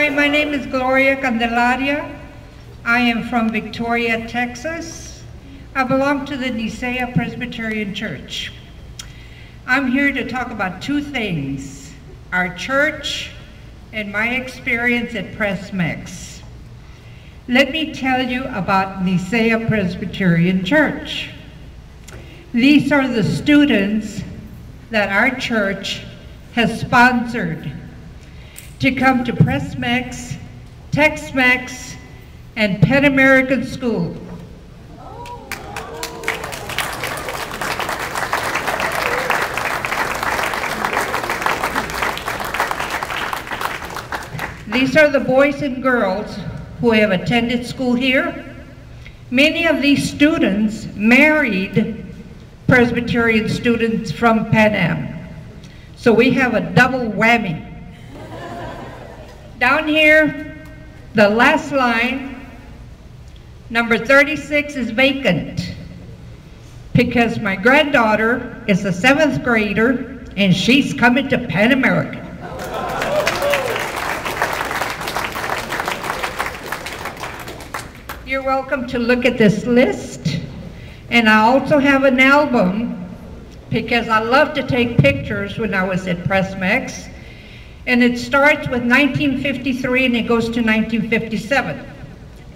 Hi, my name is Gloria Candelaria. I am from Victoria, Texas. I belong to the Nicea Presbyterian Church. I'm here to talk about two things, our church and my experience at Tex Mex. Let me tell you about Nicea Presbyterian Church. These are the students that our church has sponsored to come to Tex Mex, Tex Mex, and Pan American School. These are the boys and girls who have attended school here. Many of these students married Presbyterian students from Pan Am. So we have a double whammy. Down here, the last line, number 36 is vacant because my granddaughter is a 7th grader and she's coming to Pan American. You're welcome to look at this list. And I also have an album because I love to take pictures when I was at Tex Mex. And it starts with 1953 and it goes to 1957.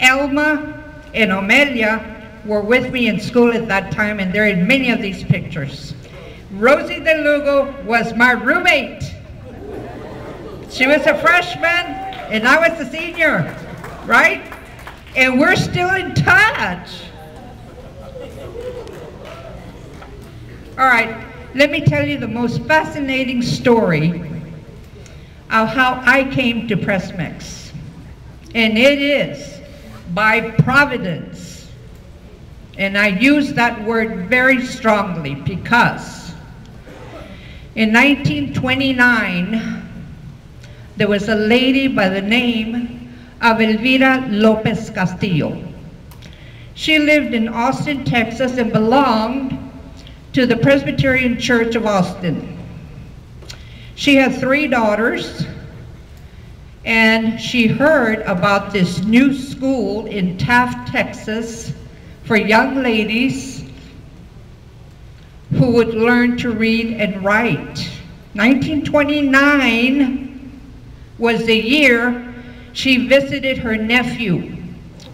Elma and Omelia were with me in school at that time and they're in many of these pictures. Rosie De Lugo was my roommate. She was a freshman and I was a senior, right? And we're still in touch. All right, let me tell you the most fascinating story of how I came to Tex Mex. And it is by providence. And I use that word very strongly because in 1929, there was a lady by the name of Elvira Lopez Castillo. She lived in Austin, Texas and belonged to the Presbyterian Church of Austin. She had 3 daughters, and she heard about this new school in Taft, Texas, for young ladies who would learn to read and write. 1929 was the year she visited her nephew,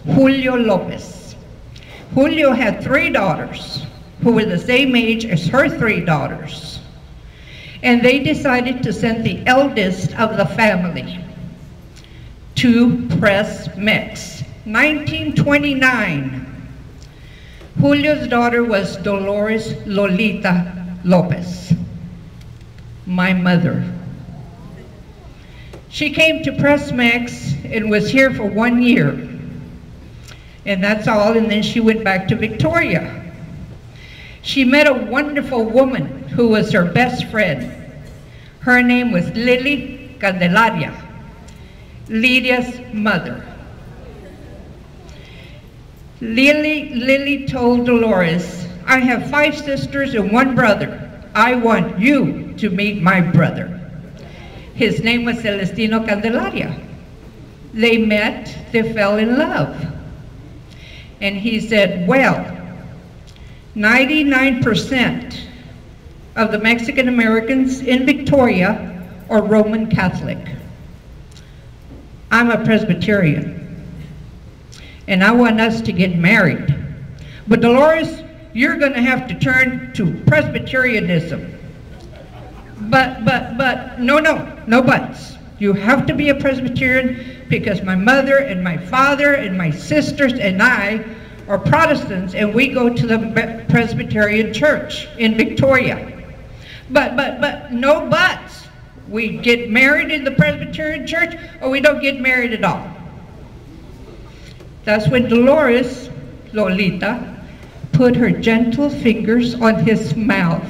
Julio Lopez. Julio had 3 daughters who were the same age as her 3 daughters. And they decided to send the eldest of the family to Tex Mex. 1929. Julio's daughter was Dolores Lolita Lopez, my mother. She came to Tex Mex and was here for 1 year. And that's all, and then she went back to Victoria. She met a wonderful woman who was her best friend. Her name was Gloria Candelaria, Lydia's mother. Lily told Dolores, I have 5 sisters and 1 brother. I want you to meet my brother. His name was Celestino Candelaria. They met, they fell in love. And he said, well, 99% of the Mexican Americans in Victoria are Roman Catholic. I'm a Presbyterian, and I want us to get married. But Dolores, you're gonna have to turn to Presbyterianism. But, no buts. You have to be a Presbyterian because my mother and my father and my sisters and I are Protestants, and we go to the Presbyterian Church in Victoria. But no buts. We get married in the Presbyterian Church or we don't get married at all. That's when Dolores, Lolita, put her gentle fingers on his mouth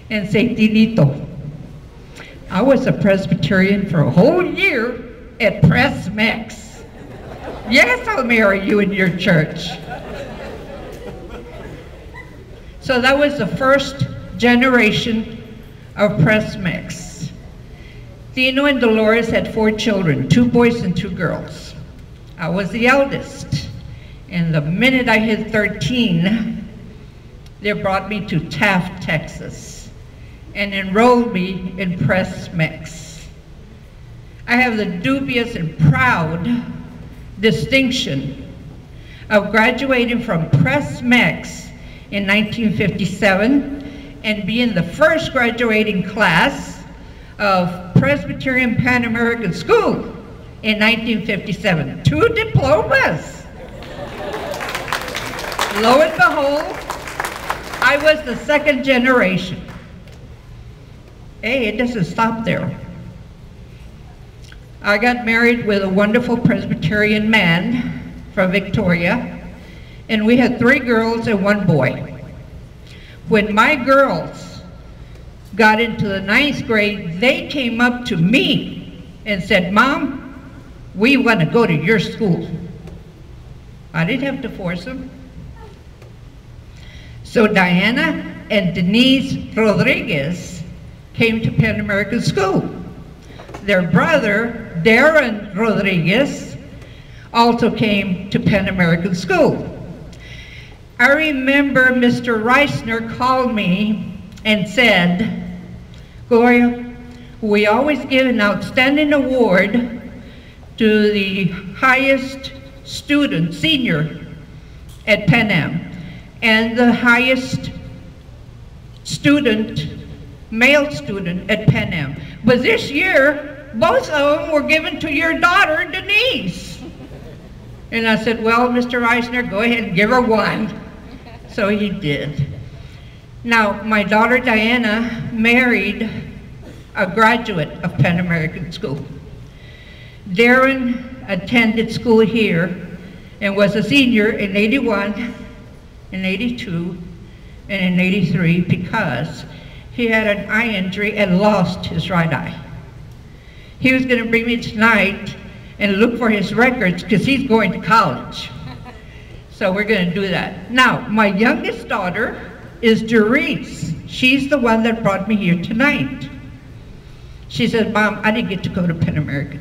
and said, Tinito, I was a Presbyterian for a whole year at Tex Mex. Yes, I'll marry you in your church. So that was the first generation of Tex Mex. Tino and Dolores had 4 children, 2 boys and 2 girls. I was the eldest. And the minute I hit 13, they brought me to Taft, Texas, and enrolled me in Presbyterian Mex. I have the dubious and proud distinction of graduating from Presbyterian Mex in 1957 and being the first graduating class of Presbyterian Pan American School in 1957. 2 diplomas. Lo and behold, I was the 2nd generation. Hey, it doesn't stop there. I got married with a wonderful Presbyterian man from Victoria, and we had 3 girls and 1 boy. When my girls got into the 9th grade, they came up to me and said, "Mom, we want to go to your school." I didn't have to force them. So Diana and Denise Rodriguez came to Pan American School. Their brother, Darren Rodriguez, also came to Pan American School. I remember Mr. Reisner called me and said, "Gloria, we always give an outstanding award to the highest student, senior, at Pan Am, and the highest student, male student at Pan Am. But this year, both of them were given to your daughter, Denise." And I said, "Well, Mr. Reisner, go ahead and give her 1. So he did. Now, my daughter Diana married a graduate of Pan American School. Darren attended school here and was a senior in 81, in 82, and in 83 because he had an eye injury and lost his right eye. He was going to bring me tonight and look for his records because he's going to college. So we're going to do that. Now, my youngest daughter is Doris. She's the one that brought me here tonight. She said, "Mom, I didn't get to go to Pan American."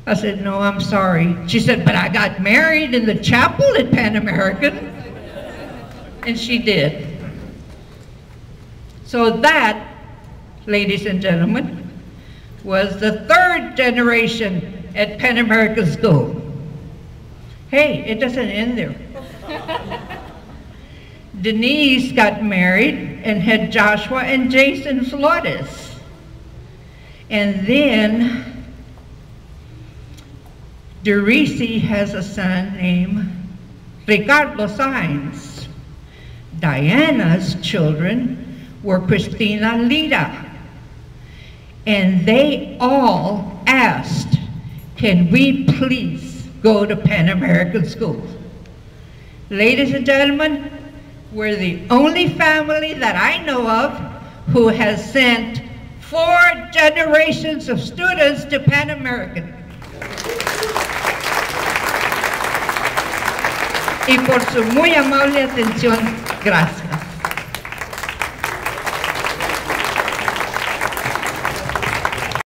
I said, "No, I'm sorry." She said, "But I got married in the chapel at Pan American." And she did. So that, ladies and gentlemen, was the 3rd generation at Pan American School. Hey, it doesn't end there. Denise got married and had Joshua and Jason Flores. And then Derisi has a son named Ricardo Sainz. Diana's children were Christina Lita. And they all asked, "Can we please go to Pan American School?" Ladies and gentlemen, we're the only family that I know of who has sent 4 generations of students to Pan American. Y por su muy amable atención, gracias.